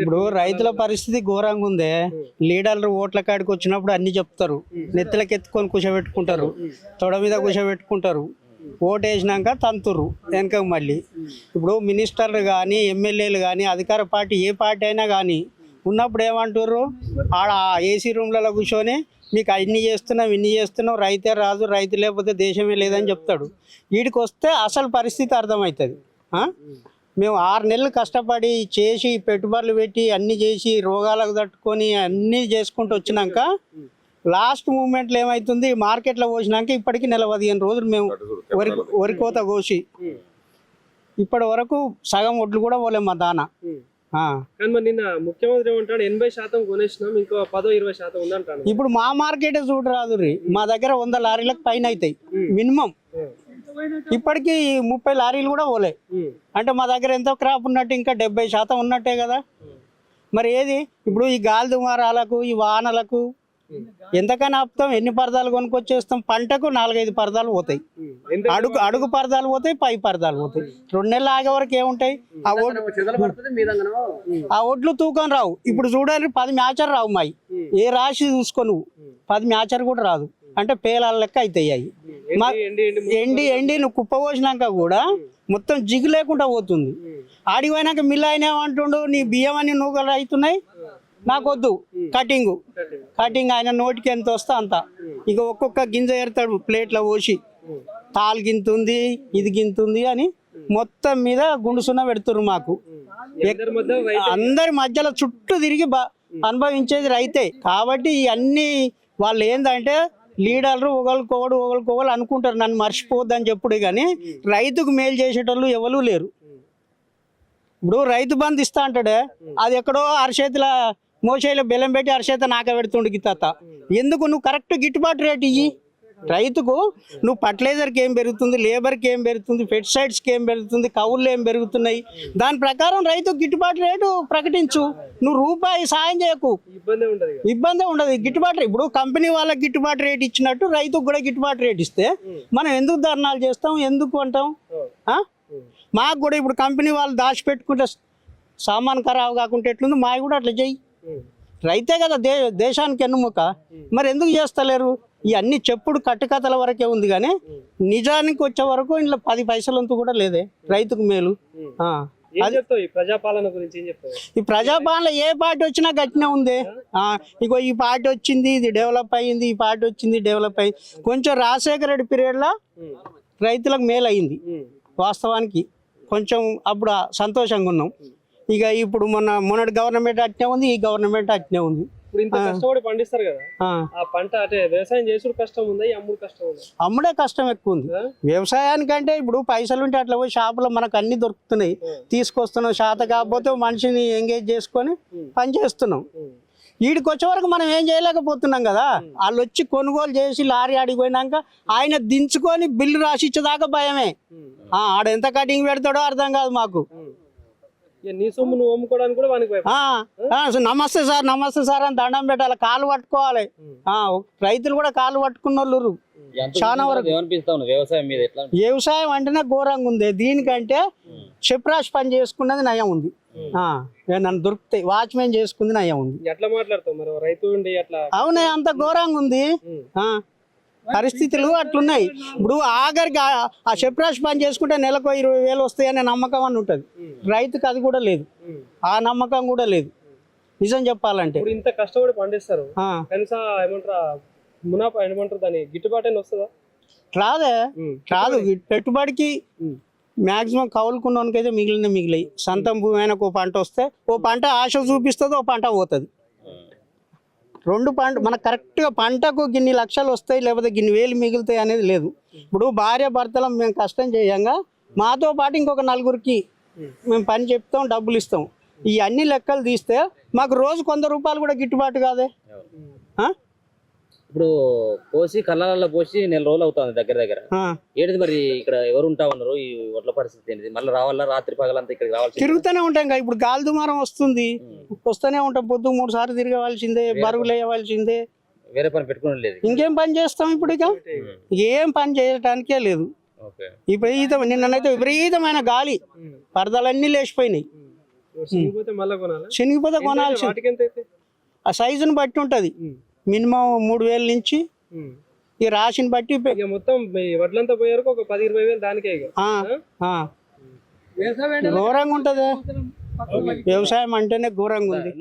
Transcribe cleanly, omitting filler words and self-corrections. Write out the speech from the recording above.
ఇప్పుడు రైతుల పరిస్థితి ఘోరంగా ఉందే. లీడర్లు ఓట్ల కాడికి వచ్చినప్పుడు అన్ని చెప్తారు, నెత్తిలకి ఎత్తుకొని కూర్చోబెట్టుకుంటారు, తొడ మీద కూర్చోబెట్టుకుంటారు, ఓటు వేసినాక తంతురు వెనక మళ్ళీ. ఇప్పుడు మినిస్టర్లు కానీ ఎమ్మెల్యేలు కానీ అధికార పార్టీ ఏ పార్టీ అయినా కానీ ఉన్నప్పుడు ఏమంటారు, ఆడ ఏసీ రూమ్లలో కూర్చొని మీకు అన్ని చేస్తున్నాం ఇన్ని చేస్తున్నాం, రైతే రాజు, రైతు లేకపోతే దేశమే లేదని చెప్తాడు. వీడికి వస్తే అసలు పరిస్థితి అర్థమవుతుంది. మేము 6 నెలలు కష్టపడి చేసి పెట్టుబడులు పెట్టి అన్నీ చేసి రోగాలకు తట్టుకొని అన్నీ చేసుకుంటూ వచ్చినాక లాస్ట్ మూమెంట్లో ఏమవుతుంది, మార్కెట్లో పోసినాక ఇప్పటికి నెల 15 రోజులు మేము వరి కోత కోసి ఇప్పటి వరకు సగం ఒడ్లు కూడా పోలేము మా దాన. నిన్న ముఖ్యమంత్రి ఏమంటాడు 80% కొనేసినాం, ఇంకో 10-20% ఉందంటాడు. ఇప్పుడు మా మార్కెట్ చూడరాదు, మా దగ్గర 100 లారీలకు పైన అవుతాయి మినిమం. ఇప్పటికీ 30 లారీలు కూడా పోలే. అంటే మా దగ్గర ఎంతో క్రాప్ ఉన్నట్టు ఇంకా 70% ఉన్నట్టే కదా. మరి ఏది ఇప్పుడు ఈ గాలి దుమారాలకు ఈ వానలకు ఎంతకైనా ఆపుతాం, ఎన్ని పరదాలు కొనుక్కొచ్చేస్తాం. పంటకు 4-5 పరదాలు పోతాయి, అడుగు పరదాలు పోతాయి, పై పరదాలు పోతాయి. 2 నెలలు ఆగే వరకు ఏముంటాయి, ఆ ఒడ్లు తూకం రావు. ఇప్పుడు చూడాలి 10 మ్యాచర్ రావు మాయి, ఏ రాశి చూసుకో నువ్వు 10 మ్యాచర్ కూడా రాదు. అంటే పేలాల లెక్క అవుతాయి అవి. ఎండి నువ్వు కుప్ప పోసినాక కూడా మొత్తం జిగు లేకుండా పోతుంది. ఆడిపోయినాక మిల్ అయినా ఏమంటుండు, నీ బియ్యం అని నూకలు అవుతున్నాయి, నాకొద్దు కటింగ్ ఆయన నోటికి ఎంత వస్తే అంత. ఇక ఒక్కొక్క గింజ ఏరుతాడు ప్లేట్లో పోసి, తాలు గింతుంది ఇది గింతుంది అని మొత్తం మీద గుండుసున్న పెడుతున్నారు మాకు. అందరి మధ్యలో చుట్టూ తిరిగి అనుభవించేది రైతే. కాబట్టి ఇవన్నీ వాళ్ళు ఏంటంటే లీడర్లు ఒకరికొకరు అనుకుంటారు, నన్ను మర్చిపోద్దని చెప్పుడు. కానీ రైతుకు మేలు చేసేటోళ్ళు ఎవరు లేరు. ఇప్పుడు రైతు బంధు ఇస్తా అంటాడే, అది ఎక్కడో అరచేతుల మోసేలో బెల్లం పెట్టి అరచేత నాక పెడుతుండు గిత్త. ఎందుకు నువ్వు కరెక్ట్ గిట్టుబాటు రేటు ఇయ్యి రైతుకు. నువ్వు ఫర్టిలైజర్కి ఏం పెరుగుతుంది, లేబర్కి ఏం పెరుగుతుంది, పెస్టిసైడ్స్కి ఏం పెరుగుతుంది, కవులు ఏం పెరుగుతున్నాయి, దాని ప్రకారం రైతుకు గిట్టుబాటు రేటు ప్రకటించు. నువ్వు రూపాయి సాయం చేయకు, ఇబ్బంది ఉండదు. గిట్టుబాటు ఇప్పుడు కంపెనీ వాళ్ళకి గిట్టుబాటు రేటు ఇచ్చినట్టు రైతుకు కూడా గిట్టుబాటు రేటు ఇస్తే మనం ఎందుకు ధర్నాలు చేస్తాం, ఎందుకు అంటాం? మాకు కూడా ఇప్పుడు కంపెనీ వాళ్ళు దాచిపెట్టుకుంటే సామాన్ ఖరాబు కాకుండా ఎట్లుంది, మాకు కూడా అట్లా చెయ్యి. రైతే కదా దేశానికి ఎన్నుముక, మరి ఎందుకు చేస్తలేరు? ఇవన్నీ చెప్పుడు కట్టుకథల వరకే ఉంది, కానీ నిజానికి వచ్చే వరకు ఇంట్లో 10 పైసలంతూ కూడా లేదే రైతుకు మేలు. ఈ ప్రజాపాలన గురించి ఏం చెప్తావు? ఈ ప్రజాపాలన ఏ పార్టీ వచ్చినా గట్టినే ఉంది. ఇగో ఈ పార్టీ వచ్చింది ఇది డెవలప్ అయ్యింది, ఈ పార్టీ వచ్చింది డెవలప్ అయ్యింది. కొంచెం రాజశేఖర రెడ్డి పీరియడ్లో రైతులకు మేలు అయింది వాస్తవానికి, కొంచెం అప్పుడు సంతోషంగా ఉన్నాం. ఇక ఇప్పుడు మొన్నటి గవర్నమెంట్ అట్నే ఉంది, ఈ గవర్నమెంట్ అట్నే ఉంది. ఇప్పుడు ఇంత కష్టపడి పండిస్తారు కదా, ఆ పంట అంటే వ్యవసాయం చేసుడు కష్టం ఉందా, అమ్ముడు కష్టం ఉందా? అమ్ముడే కష్టం ఎక్కువ ఉంది. వ్యవసాయానికంటే ఇప్పుడు పైసలు ఉంటే అట్లా పోయి షాపులో మనకు అన్ని దొరుకుతున్నాయి, తీసుకొస్తున్నాం. శాత కాకపోతే మనిషిని ఎంగేజ్ చేసుకొని పని చేస్తున్నాం. వీడికి వచ్చే వరకు మనం ఏం చేయలేకపోతున్నాం కదా. వాళ్ళు వచ్చి కొనుగోలు చేసి లారీ ఆడిపోయినాక ఆయన దించుకొని బిల్లు రాసిచ్చేదాకా భయమే. ఆడ ఎంత కటింగ్ పెడతాడో అర్థం కాదు మాకు. నమస్తే సార్ అని దండం పెట్టాలి, కాలు పట్టుకోవాలి. రైతులు కూడా కాలు పట్టుకున్న వాళ్ళు చాలా వరకు. వ్యవసాయం అంటేనే ఘోరంగా ఉంది. దీనికంటే చెప్రాష్ పని చేసుకున్నది నయం ఉంది. నన్ను దొరుకుతాయి వాచ్మెన్ చేసుకుంది నయం ఉంది. అవునే, అంత ఘోరంగా ఉంది. పరిస్థితులు అట్లున్నాయి. ఇప్పుడు ఆఖరికి ఆ చెప్రాష్ పని చేసుకుంటే నెలకు 20,000 వస్తాయనే నమ్మకం అని ఉంటుంది. రైతుకు అది కూడా లేదు, ఆ నమ్మకం కూడా లేదు నిజం చెప్పాలంటే. ఇంత కష్టపడి పండిస్తారు, దాని గిట్టుబాటు వస్తుందా? రాదు. పెట్టుబడికి మాక్సిమం కౌలుకున్నోనికైతే మిగిలాయి. సొంతం భూమి అయినా ఓ పంట వస్తే ఓ పంట ఆశ చూపిస్తుంది, ఓ పంట పోతుంది. 2 పంట మనకు కరెక్ట్గా పంటకు గిన్ని లక్షలు వస్తాయి లేకపోతే గిన్ని వేలు మిగులుతాయి అనేది లేదు. ఇప్పుడు భార్య భర్తలు మేము కష్టం చేయంగా మాతో పాటు ఇంకొక 4గురికి మేము పని చెప్తాం, డబ్బులు ఇస్తాం. ఈ అన్ని లెక్కలు తీస్తే మాకు రోజు 100 రూపాయలు కూడా గిట్టుబాటు కాదే. ఇప్పుడు పోసి కళ్ళల్లో పోసి నెల రోజులు అవుతుంది దగ్గర. ఏంటిది మరి ఇక్కడ ఎవరు ఉంటా ఉన్నారు, ఈ ఒడ్ల పరిస్థితి ఏంటిది? మళ్ళీ రావాలా రాత్రి పగలంతా ఇక్కడికి రావాలి? తిరుగుతూనే ఉంటాం కదా. ఇప్పుడు గాలి దుమారం వస్తుంది, వస్తూనే ఉంటాం. పొద్దు 3 సార్లు తిరగవలసిందే, బరువులు వేయవలసిందే. వేరే పని పెట్టుకుని లేదు. ఇంకేం పని చేస్తాం ఇప్పుడు? ఇక ఏం పని చేయడానికే లేదు. నిన్ననైతే విపరీతమైన గాలి, పరదలన్నీ లేచిపోయినాయి. చినిగిపోతే మళ్ళీ కొనాలా? చినిగిపోతే కొనాల్సి వాటికి ఎంత అయితే? ఆ సైజుని బట్టి ఉంటుంది. మినిమం 3,000 నుంచి ఈ రాశిని బట్టి ఇక మొత్తం ఈ వడ్లంతా పోయే వరకు ఒక 10-20 వేలు దానికే ఇక. ఘోరంగా ఉంటుంది. వ్యవసాయం అంటేనే ఘోరంగా ఉంది.